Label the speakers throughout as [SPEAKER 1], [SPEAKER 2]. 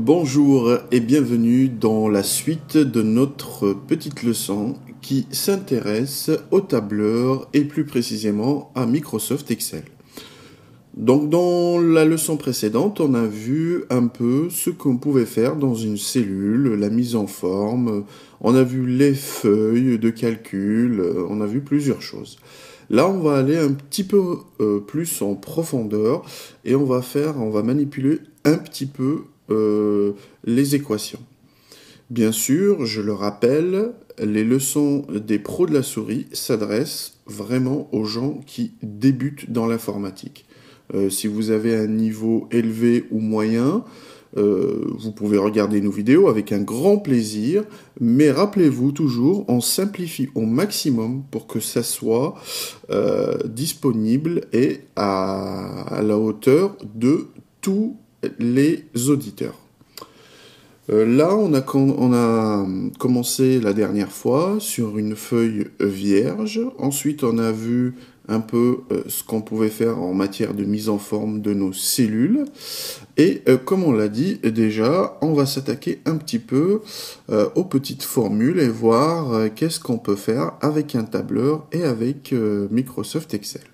[SPEAKER 1] Bonjour et bienvenue dans la suite de notre petite leçon qui s'intéresse au tableur et plus précisément à Microsoft Excel. Donc dans la leçon précédente, on a vu un peu ce qu'on pouvait faire dans une cellule, la mise en forme, on a vu les feuilles de calcul, on a vu plusieurs choses. Là, on va aller un petit peu plus en profondeur et on va manipuler un petit peu les équations. Bien sûr, je le rappelle, les leçons des pros de la souris s'adressent vraiment aux gens qui débutent dans l'informatique. Si vous avez un niveau élevé ou moyen, vous pouvez regarder nos vidéos avec un grand plaisir, mais rappelez-vous toujours, on simplifie au maximum pour que ça soit disponible et à la hauteur de tous les auditeurs. Là, on a commencé la dernière fois sur une feuille vierge. Ensuite, on a vu un peu ce qu'on pouvait faire en matière de mise en forme de nos cellules. Et comme on l'a dit déjà, on va s'attaquer un petit peu aux petites formules et voir qu'est-ce qu'on peut faire avec un tableur et avec Microsoft Excel.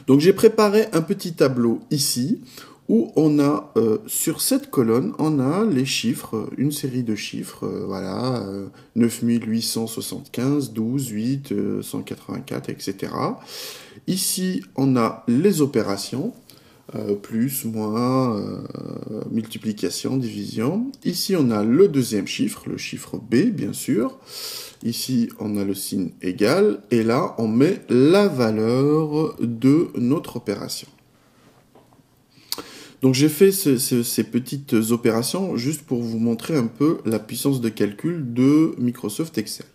[SPEAKER 1] Donc j'ai préparé un petit tableau ici où on a, sur cette colonne, on a les chiffres, une série de chiffres, voilà, 9875, 12, 8, 184, etc. Ici, on a les opérations, plus, moins, multiplication, division. Ici, on a le deuxième chiffre, le chiffre B, bien sûr. Ici, on a le signe égal, et là, on met la valeur de notre opération. Donc j'ai fait ces petites opérations juste pour vous montrer un peu la puissance de calcul de Microsoft Excel.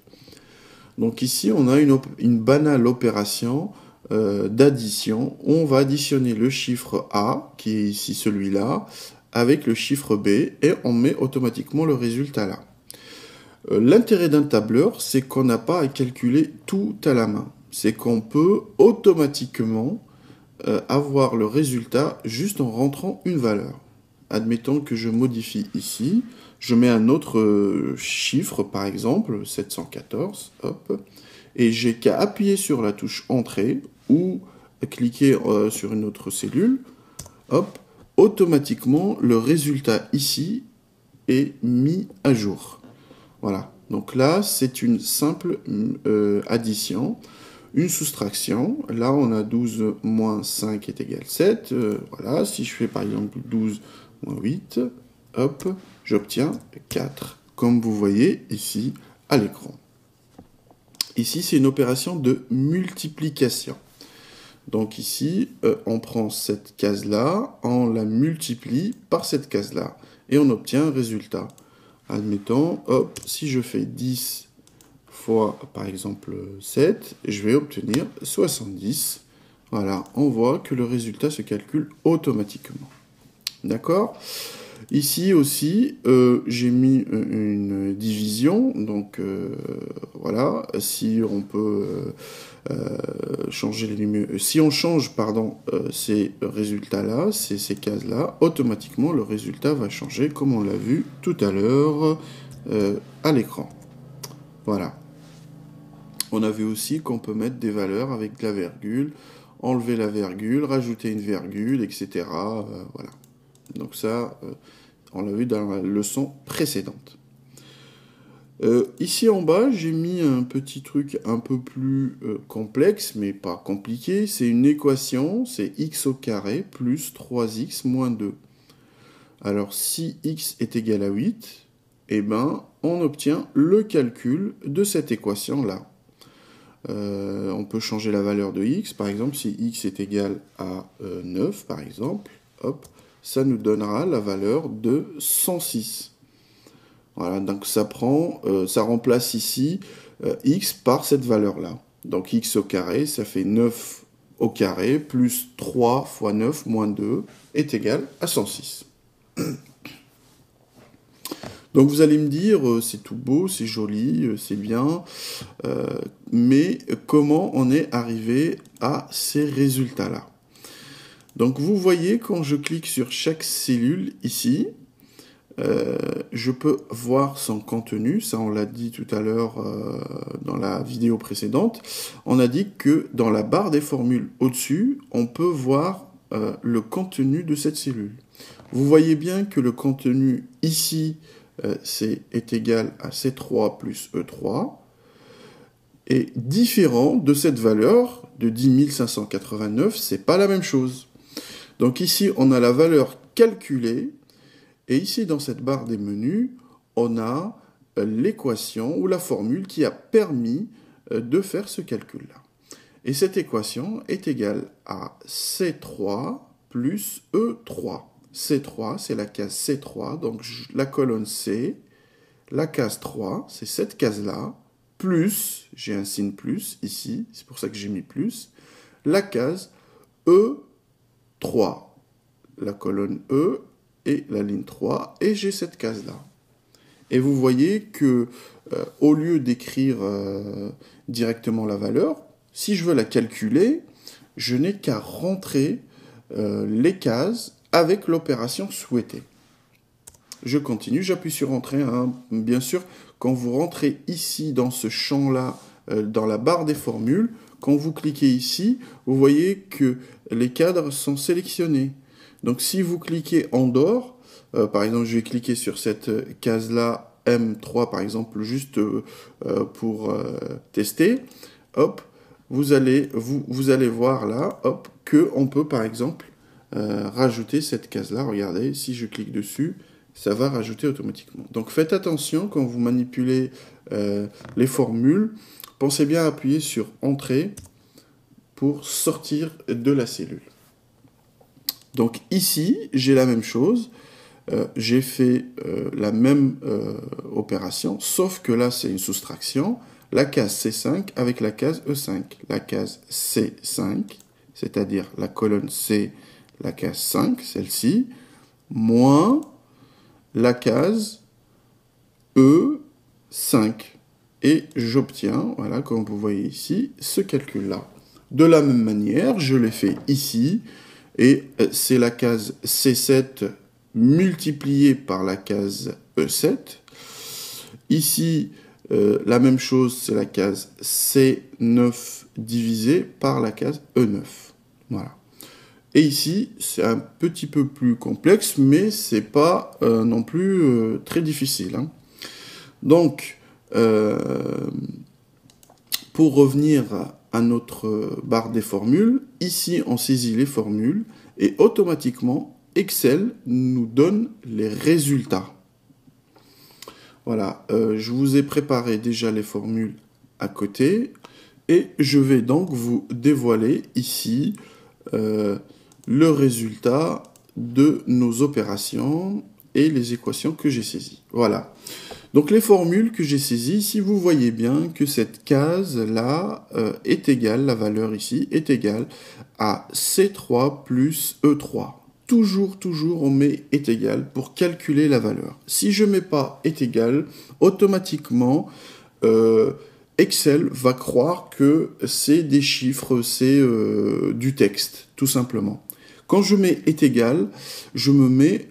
[SPEAKER 1] Donc ici, on a une banale opération d'addition. On va additionner le chiffre A, qui est ici celui-là, avec le chiffre B, et on met automatiquement le résultat là. L'intérêt d'un tableur, c'est qu'on n'a pas à calculer tout à la main. C'est qu'on peut automatiquement avoir le résultat juste en rentrant une valeur. Admettons que je modifie ici, je mets un autre chiffre, par exemple, 714, hop, et j'ai qu'à appuyer sur la touche Entrée ou cliquer sur une autre cellule, hop, automatiquement le résultat ici est mis à jour. Voilà, donc là c'est une simple addition. Une soustraction, là on a 12 moins 5 est égal 7, voilà, si je fais par exemple 12 moins 8, hop, j'obtiens 4, comme vous voyez ici à l'écran. Ici c'est une opération de multiplication. Donc ici, on prend cette case-là, on la multiplie par cette case-là, et on obtient un résultat. Admettons, hop, si je fais 10 fois, par exemple, 7, je vais obtenir 70. Voilà, on voit que le résultat se calcule automatiquement. D'accord ? Ici aussi, j'ai mis une division. Donc, voilà, si on peut changer les numéros, si on change, pardon, ces résultats-là, ces cases-là, automatiquement, le résultat va changer, comme on l'a vu tout à l'heure à l'écran. Voilà. On a vu aussi qu'on peut mettre des valeurs avec la virgule, enlever la virgule, rajouter une virgule, etc. Voilà. Donc ça, on l'a vu dans la leçon précédente. Ici en bas, j'ai mis un petit truc un peu plus complexe, mais pas compliqué. C'est une équation, c'est x au carré plus 3x moins 2. Alors si x est égal à 8, eh ben, on obtient le calcul de cette équation-là. On peut changer la valeur de x, par exemple, si x est égal à 9, par exemple, hop, ça nous donnera la valeur de 106. Voilà, donc ça remplace ici x par cette valeur-là. Donc x au carré, ça fait 9 au carré, plus 3 fois 9 moins 2 est égal à 106. Donc vous allez me dire, c'est tout beau, c'est joli, c'est bien, mais comment on est arrivé à ces résultats-là? Donc vous voyez, quand je clique sur chaque cellule ici, je peux voir son contenu. Ça, on l'a dit tout à l'heure dans la vidéo précédente. On a dit que dans la barre des formules au-dessus, on peut voir le contenu de cette cellule. Vous voyez bien que le contenu ici est égal à C3 plus E3, est différent de cette valeur de 10 589, c'est pas la même chose. Donc ici, on a la valeur calculée, et ici, dans cette barre des menus, on a l'équation ou la formule qui a permis de faire ce calcul-là. Et cette équation est égale à C3 plus E3. C3, c'est la case C3, donc la colonne C, la case 3, c'est cette case-là, plus, j'ai un signe plus ici, c'est pour ça que j'ai mis plus, la case E3, la colonne E et la ligne 3, et j'ai cette case-là. Et vous voyez que, au lieu d'écrire directement la valeur, si je veux la calculer, je n'ai qu'à rentrer les cases avec l'opération souhaitée. Je continue, j'appuie sur Entrée. Hein. Bien sûr, quand vous rentrez ici dans ce champ-là, dans la barre des formules, quand vous cliquez ici, vous voyez que les cadres sont sélectionnés. Donc si vous cliquez en dehors, par exemple, je vais cliquer sur cette case-là, M3 par exemple, juste pour tester, hop, vous allez voir là, hop, qu'on peut par exemple rajouter cette case-là. Regardez, si je clique dessus, ça va rajouter automatiquement. Donc faites attention quand vous manipulez les formules, pensez bien à appuyer sur Entrée pour sortir de la cellule. Donc ici, j'ai la même chose, j'ai fait la même opération, sauf que là c'est une soustraction, la case C5 avec la case E5. La case C5, c'est-à-dire la colonne C, la case 5, celle-ci, moins la case E5. Et j'obtiens, voilà, comme vous voyez ici, ce calcul-là. De la même manière, je l'ai fait ici, et c'est la case C7 multipliée par la case E7. Ici, la même chose, c'est la case C9 divisée par la case E9. Voilà. Et ici, c'est un petit peu plus complexe, mais c'est pas non plus très difficile. Hein. Donc, pour revenir à notre barre des formules, ici on saisit les formules et automatiquement Excel nous donne les résultats. Voilà, je vous ai préparé déjà les formules à côté et je vais donc vous dévoiler ici le résultat de nos opérations et les équations que j'ai saisies. Voilà. Donc les formules que j'ai saisies, ici vous voyez bien que cette case-là est égale, la valeur ici est égale à C3 plus E3. Toujours, on met est égal pour calculer la valeur. Si je ne mets pas est égal, automatiquement, Excel va croire que c'est des chiffres, c'est du texte, tout simplement. Quand je mets est égal, je me mets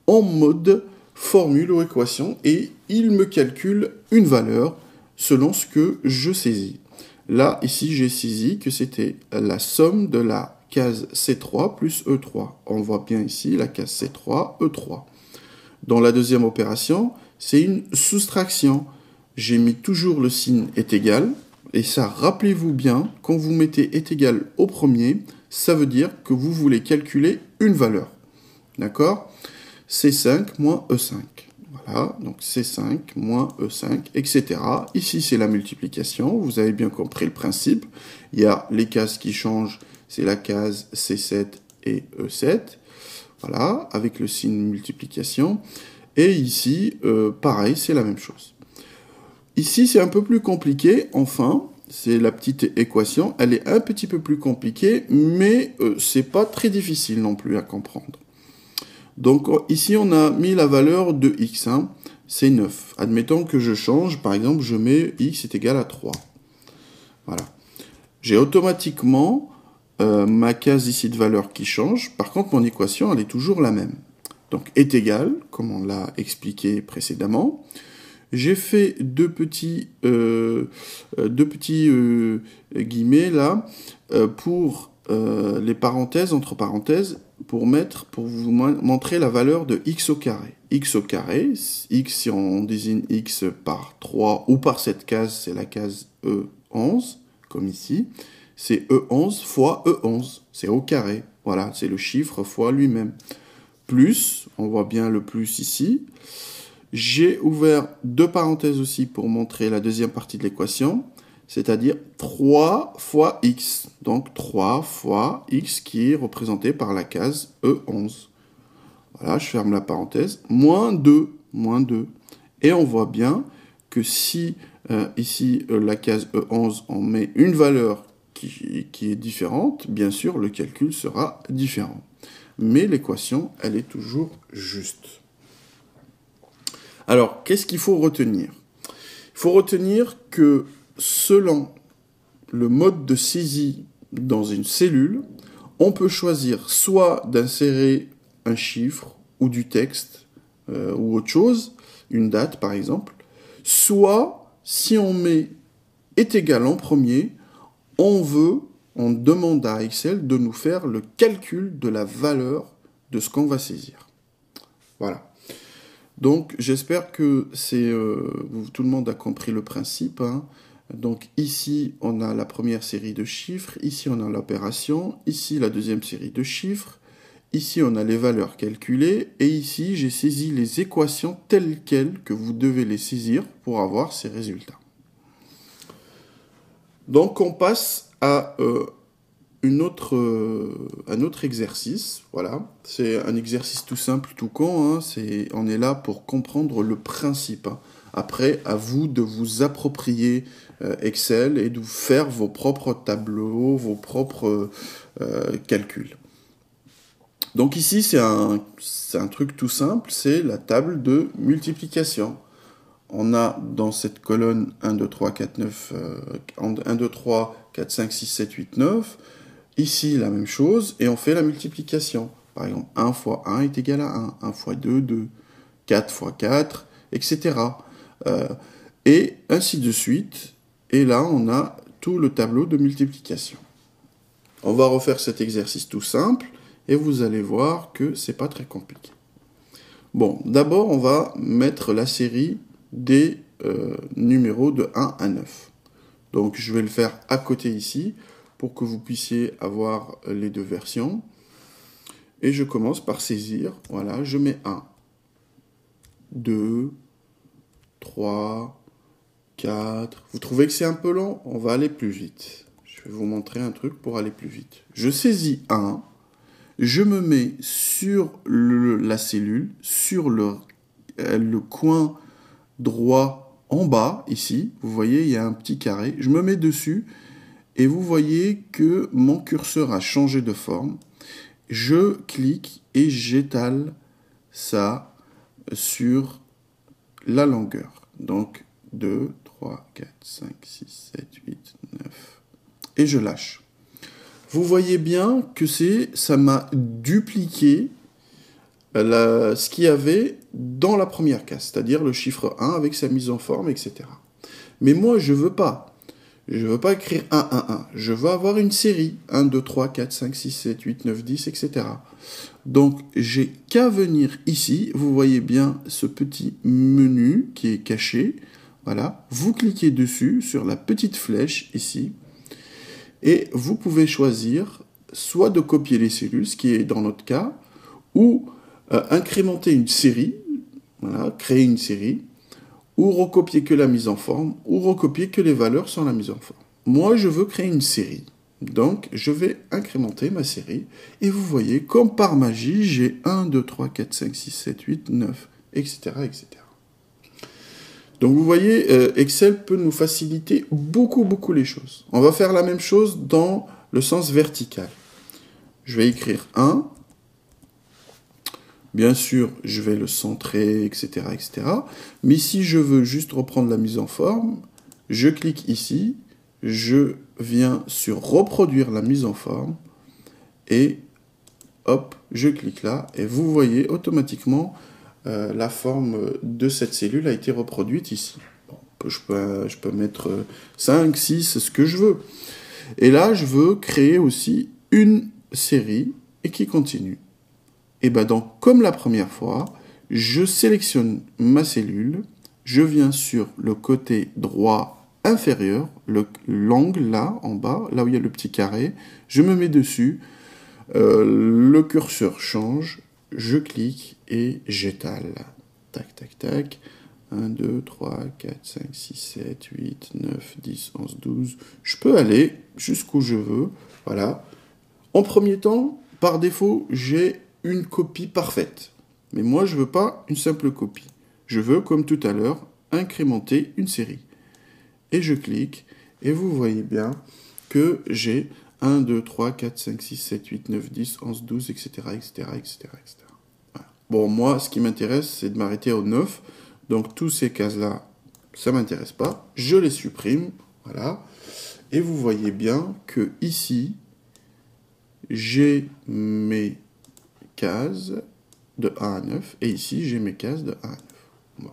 [SPEAKER 1] en mode formule ou équation et il me calcule une valeur selon ce que je saisis. Là, ici, j'ai saisi que c'était la somme de la case C3 plus E3. On voit bien ici la case C3, E3. Dans la deuxième opération, c'est une soustraction. J'ai mis toujours le signe est égal. Et ça, rappelez-vous bien, quand vous mettez est égal au premier, ça veut dire que vous voulez calculer une valeur. D'accord ? C5 moins E5. Voilà, donc C5 moins E5, etc. Ici, c'est la multiplication. Vous avez bien compris le principe. Il y a les cases qui changent. C'est la case C7 et E7. Voilà, avec le signe multiplication. Et ici, pareil, c'est la même chose. Ici, c'est un peu plus compliqué, enfin. C'est la petite équation. Elle est un petit peu plus compliquée, mais c'est pas très difficile non plus à comprendre. Donc ici, on a mis la valeur de x, hein, c'est 9. Admettons que je change, par exemple, je mets x est égal à 3. Voilà. J'ai automatiquement ma case ici de valeur qui change. Par contre, mon équation, elle est toujours la même. Donc, est égal, comme on l'a expliqué précédemment. J'ai fait deux petits guillemets là pour les parenthèses, entre parenthèses, pour vous montrer la valeur de x au carré. X au carré, x si on désigne x par 3 ou par cette case, c'est la case E11, comme ici. C'est E11 fois E11, c'est au carré. Voilà, c'est le chiffre fois lui-même. Plus, on voit bien le plus ici. J'ai ouvert deux parenthèses aussi pour montrer la deuxième partie de l'équation, c'est-à-dire 3 fois x. Donc 3 fois x qui est représenté par la case E11. Voilà, je ferme la parenthèse. Moins 2. Et on voit bien que si ici la case E11, on met une valeur qui est différente, bien sûr, le calcul sera différent. Mais l'équation, elle est toujours juste. Alors, qu'est-ce qu'il faut retenir? Il faut retenir que selon le mode de saisie dans une cellule, on peut choisir soit d'insérer un chiffre ou du texte ou autre chose, une date par exemple, soit si on met est égal en premier, on demande à Excel de nous faire le calcul de la valeur de ce qu'on va saisir. Voilà. Donc, j'espère que tout le monde a compris le principe. Hein. Donc, ici, on a la première série de chiffres. Ici, on a l'opération. Ici, la deuxième série de chiffres. Ici, on a les valeurs calculées. Et ici, j'ai saisi les équations telles quelles que vous devez les saisir pour avoir ces résultats. Donc, on passe à un autre exercice, voilà, c'est un exercice tout simple, tout con, hein. On est là pour comprendre le principe. Hein. Après, à vous de vous approprier Excel et de faire vos propres tableaux, vos propres calculs. Donc ici, c'est un truc tout simple, c'est la table de multiplication. On a dans cette colonne 1, 2, 3, 4, 9, 1, 2, 3, 4, 5, 6, 7, 8, 9. Ici, la même chose, et on fait la multiplication. Par exemple, 1 fois 1 est égal à 1, 1 fois 2, 2, 4 fois 4, etc. Et ainsi de suite. Et là, on a tout le tableau de multiplication. On va refaire cet exercice tout simple, et vous allez voir que c'est pas très compliqué. Bon, d'abord, on va mettre la série des numéros de 1 à 9. Donc, je vais le faire à côté ici, pour que vous puissiez avoir les deux versions. Et je commence par saisir. Voilà, je mets 1, 2, 3, 4. Vous trouvez que c'est un peu long? On va aller plus vite. Je vais vous montrer un truc pour aller plus vite. Je saisis 1. Je me mets sur la cellule, sur le coin droit en bas, ici. Vous voyez, il y a un petit carré. Je me mets dessus. Et vous voyez que mon curseur a changé de forme. Je clique et j'étale ça sur la longueur. Donc 2, 3, 4, 5, 6, 7, 8, 9. Et je lâche. Vous voyez bien que ça m'a dupliqué ce qu'il y avait dans la première case, c'est-à-dire le chiffre 1 avec sa mise en forme, etc. Mais moi, je ne veux pas. Je ne veux pas écrire 1, 1, 1. Je veux avoir une série. 1, 2, 3, 4, 5, 6, 7, 8, 9, 10, etc. Donc, j'ai qu'à venir ici. Vous voyez bien ce petit menu qui est caché. Voilà. Vous cliquez dessus, sur la petite flèche ici. Et vous pouvez choisir soit de copier les cellules, ce qui est dans notre cas, ou incrémenter une série. Voilà, créer une série. Ou recopier que la mise en forme, ou recopier que les valeurs sans la mise en forme. Moi, je veux créer une série. Donc, je vais incrémenter ma série. Et vous voyez, comme par magie, j'ai 1, 2, 3, 4, 5, 6, 7, 8, 9, etc. etc. Donc, vous voyez, Excel peut nous faciliter beaucoup, beaucoup les choses. On va faire la même chose dans le sens vertical. Je vais écrire 1. Bien sûr, je vais le centrer, etc., etc. Mais si je veux juste reprendre la mise en forme, je clique ici, je viens sur reproduire la mise en forme. et hop, je clique là, et vous voyez automatiquement la forme de cette cellule a été reproduite ici. Bon, je peux mettre 5, 6, ce que je veux. Et là, je veux créer aussi une série et qui continue. Et bien donc, comme la première fois, je sélectionne ma cellule, je viens sur le côté droit inférieur, l'angle là, en bas, là où il y a le petit carré, je me mets dessus, le curseur change, je clique et j'étale. Tac, tac, tac. 1, 2, 3, 4, 5, 6, 7, 8, 9, 10, 11, 12. Je peux aller jusqu'où je veux. Voilà. En premier temps, par défaut, j'ai une copie parfaite. Mais moi, je ne veux pas une simple copie. Je veux, comme tout à l'heure, incrémenter une série. Et je clique, et vous voyez bien que j'ai 1, 2, 3, 4, 5, 6, 7, 8, 9, 10, 11, 12, etc., etc., etc., etc. Voilà. Bon, moi, ce qui m'intéresse, c'est de m'arrêter au 9. Donc, tous ces cases-là, ça ne m'intéresse pas. Je les supprime. Voilà. Et vous voyez bien que ici, j'ai mes cases de 1 à 9. Et ici, j'ai mes cases de 1 à 9. Bon.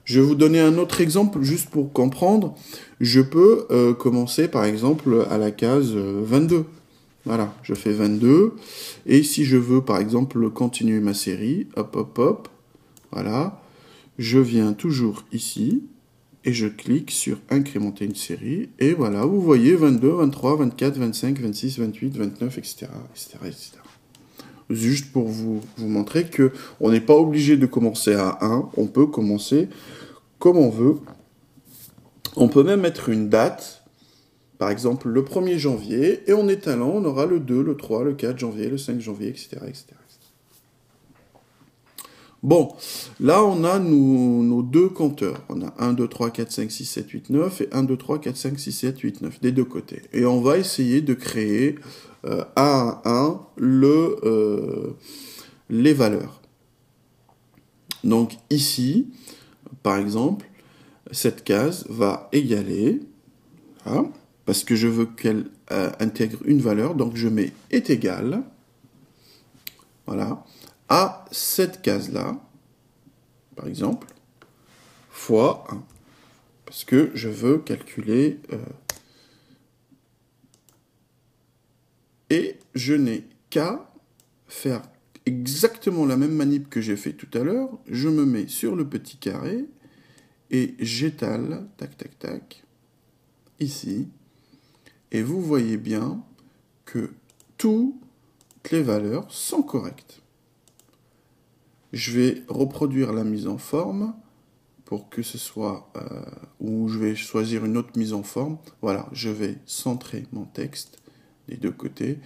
[SPEAKER 1] Je vais vous donner un autre exemple, juste pour comprendre. Je peux commencer, par exemple, à la case 22. Voilà, je fais 22. Et si je veux, par exemple, continuer ma série, hop, hop, hop, voilà, je viens toujours ici, et je clique sur incrémenter une série, et voilà, vous voyez 22, 23, 24, 25, 26, 28, 29, etc., etc., etc. Juste pour vous montrer que on n'est pas obligé de commencer à 1, on peut commencer comme on veut. On peut même mettre une date, par exemple le 1er janvier, et en étalant, on aura le 2, le 3, le 4 janvier, le 5 janvier, etc., etc. Bon, là on a nos deux compteurs. On a 1, 2, 3, 4, 5, 6, 7, 8, 9 et 1, 2, 3, 4, 5, 6, 7, 8, 9 des deux côtés. Et on va essayer de créer un à un les valeurs. Donc ici, par exemple, cette case va égaler, hein, parce que je veux qu'elle intègre une valeur, donc je mets est égal, voilà, à cette case-là, par exemple, fois 1. Parce que je veux calculer... et je n'ai qu'à faire exactement la même manip que j'ai fait tout à l'heure. Je me mets sur le petit carré et j'étale, tac, tac, tac, ici. Et vous voyez bien que toutes les valeurs sont correctes. Je vais reproduire la mise en forme pour que ce soit... ou je vais choisir une autre mise en forme. Voilà, je vais centrer mon texte des deux côtés.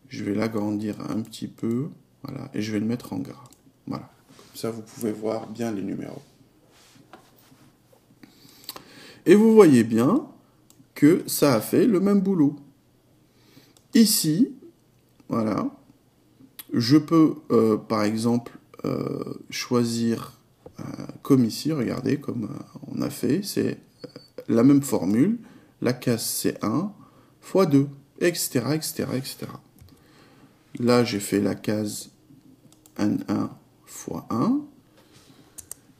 [SPEAKER 1] Je vais l'agrandir un petit peu. Voilà, et je vais le mettre en gras. Voilà, comme ça vous pouvez voir bien les numéros. Et vous voyez bien que ça a fait le même boulot. Ici, voilà, je peux, par exemple, choisir, comme ici, regardez, comme on a fait, c'est la même formule, la case C1 fois 2, etc., etc., etc. Là, j'ai fait la case N1 fois 1.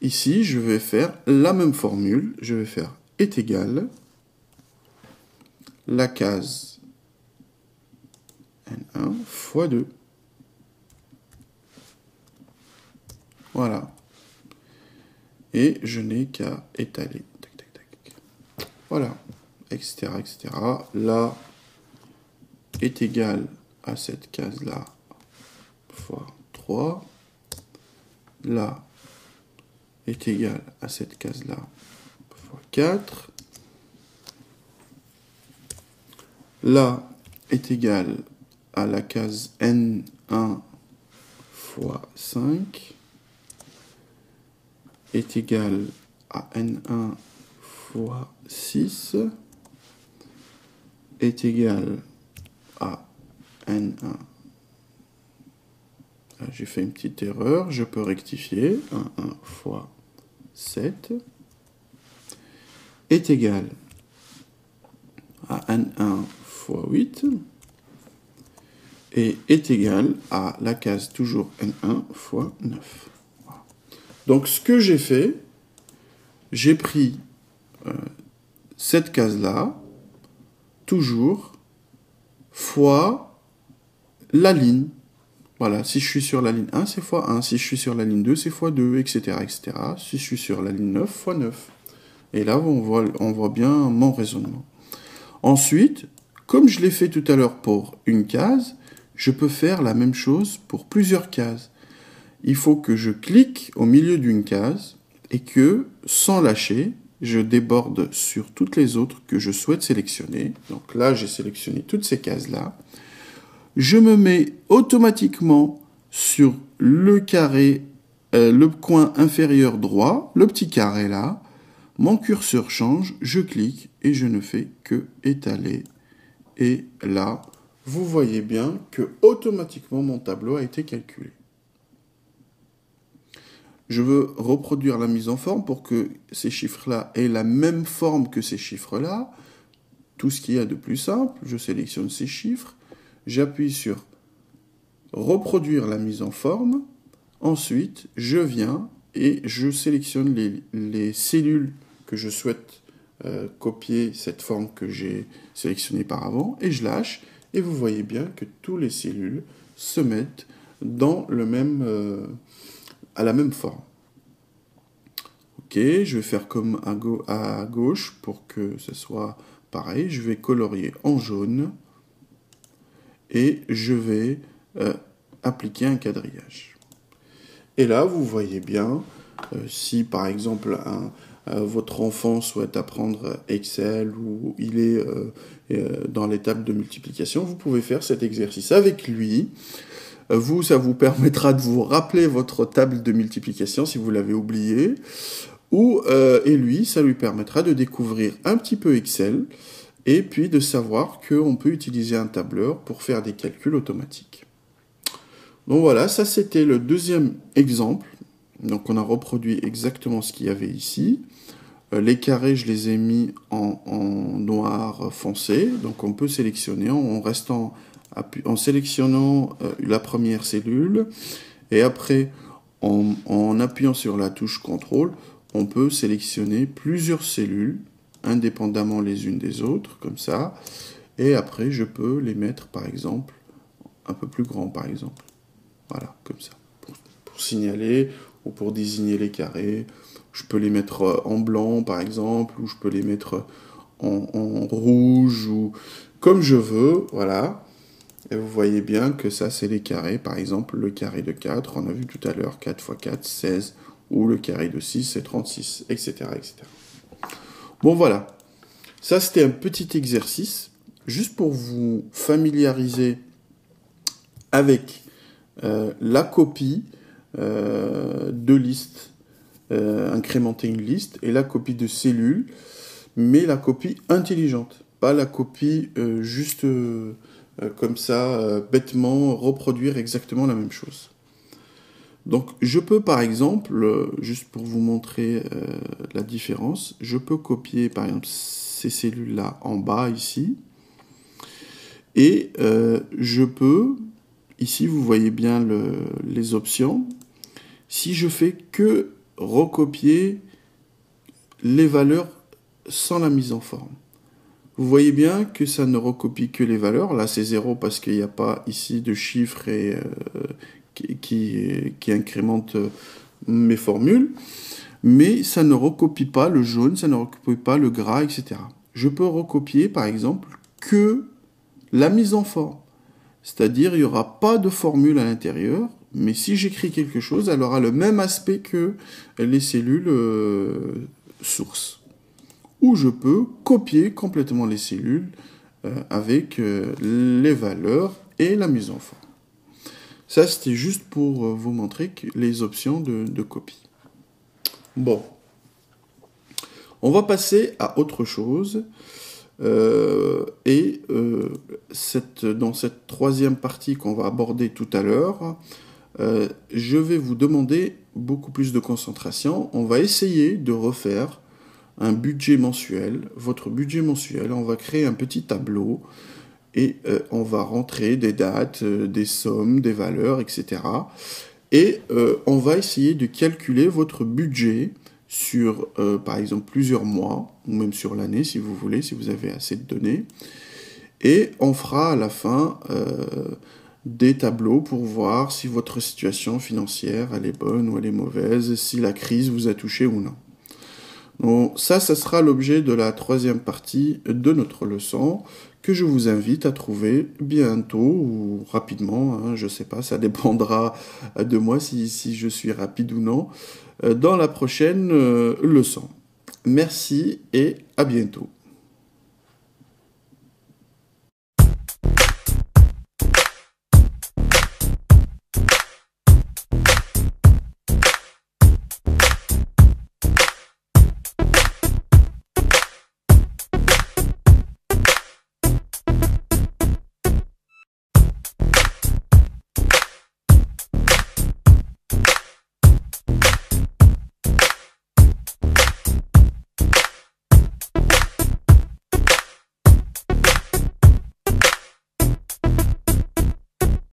[SPEAKER 1] Ici, je vais faire la même formule, je vais faire est égal, la case N1 fois 2. Voilà. Et je n'ai qu'à étaler. Tac, tac, tac. Voilà. Etc., etc. Là est égal à cette case-là fois 3. Là est égal à cette case-là fois 4. Là est égal à la case N1 fois 5 est égal à N1 fois 6 est égal à N1. J'ai fait une petite erreur, je peux rectifier. 1 fois 7 est égal à N1 fois 8 et est égal à la case toujours N1 fois 9. Voilà. Donc ce que j'ai fait, j'ai pris cette case-là, toujours, fois la ligne. Voilà, si je suis sur la ligne 1, c'est fois 1. Si je suis sur la ligne 2, c'est fois 2, etc., etc. Si je suis sur la ligne 9, fois 9. Et là, on voit bien mon raisonnement. Ensuite, comme je l'ai fait tout à l'heure pour une case, je peux faire la même chose pour plusieurs cases. Il faut que je clique au milieu d'une case et que, sans lâcher, je déborde sur toutes les autres que je souhaite sélectionner. Donc là, j'ai sélectionné toutes ces cases-là. Je me mets automatiquement sur le carré, le coin inférieur droit, le petit carré là. Mon curseur change, je clique et je ne fais que étaler. Et là, vous voyez bien que automatiquement mon tableau a été calculé. Je veux reproduire la mise en forme pour que ces chiffres-là aient la même forme que ces chiffres-là. Tout ce qu'il y a de plus simple, je sélectionne ces chiffres. J'appuie sur reproduire la mise en forme. Ensuite, je viens et je sélectionne les cellules que je souhaite copier cette forme que j'ai sélectionnée par avant et je lâche. Et vous voyez bien que toutes les cellules se mettent dans à la même forme. Ok, je vais faire comme à gauche pour que ce soit pareil. Je vais colorier en jaune. Et je vais appliquer un quadrillage. Et là, vous voyez bien, si par exemple votre enfant souhaite apprendre Excel ou il est dans l'étape de multiplication, vous pouvez faire cet exercice avec lui. Ça vous permettra de vous rappeler votre table de multiplication si vous l'avez oublié. Et lui, ça lui permettra de découvrir un petit peu Excel. Et puis de savoir qu'on peut utiliser un tableur pour faire des calculs automatiques. Donc voilà, ça c'était le deuxième exemple. Donc on a reproduit exactement ce qu'il y avait ici. Les carrés, je les ai mis en noir foncé. Donc on peut sélectionner en sélectionnant la première cellule. Et après, en appuyant sur la touche CTRL, on peut sélectionner plusieurs cellules indépendamment les unes des autres, comme ça. Et après, je peux les mettre, par exemple, un peu plus grands, par exemple. Voilà, comme ça. Pour signaler ou pour désigner les carrés. Je peux les mettre en blanc, par exemple, ou je peux les mettre en rouge, ou comme je veux, voilà. Et vous voyez bien que ça, c'est les carrés. Par exemple, le carré de 4, on a vu tout à l'heure, 4 x 4, 16, ou le carré de 6, c'est 36, etc., etc. Bon, voilà. Ça, c'était un petit exercice, juste pour vous familiariser avec la copie de liste, incrémenter une liste, et la copie de cellules, mais la copie intelligente, pas la copie juste comme ça, bêtement, reproduire exactement la même chose. Donc, je peux par exemple, juste pour vous montrer la différence, je peux copier par exemple ces cellules-là en bas ici, et je peux, ici vous voyez bien les options, si je fais que recopier les valeurs sans la mise en forme. Vous voyez bien que ça ne recopie que les valeurs, là c'est 0 parce qu'il n'y a pas ici de chiffres et qui incrémente mes formules, mais ça ne recopie pas le jaune, ça ne recopie pas le gras, etc. Je peux recopier, par exemple, que la mise en forme. C'est-à-dire, il n'y aura pas de formule à l'intérieur, mais si j'écris quelque chose, elle aura le même aspect que les cellules sources. Ou je peux copier complètement les cellules avec les valeurs et la mise en forme. Ça, c'était juste pour vous montrer les options de copie. Bon. On va passer à autre chose. Dans cette troisième partie qu'on va aborder tout à l'heure, je vais vous demander beaucoup plus de concentration. On va essayer de refaire un budget mensuel, votre budget mensuel. On va créer un petit tableau et on va rentrer des dates, des sommes, des valeurs, etc. Et on va essayer de calculer votre budget sur, par exemple, plusieurs mois, ou même sur l'année, si vous voulez, si vous avez assez de données. Et on fera à la fin des tableaux pour voir si votre situation financière, elle est bonne ou elle est mauvaise, si la crise vous a touché ou non. Donc ça sera l'objet de la troisième partie de notre leçon que je vous invite à trouver bientôt ou rapidement, hein, je ne sais pas, ça dépendra de moi si je suis rapide ou non, dans la prochaine leçon. Merci et à bientôt.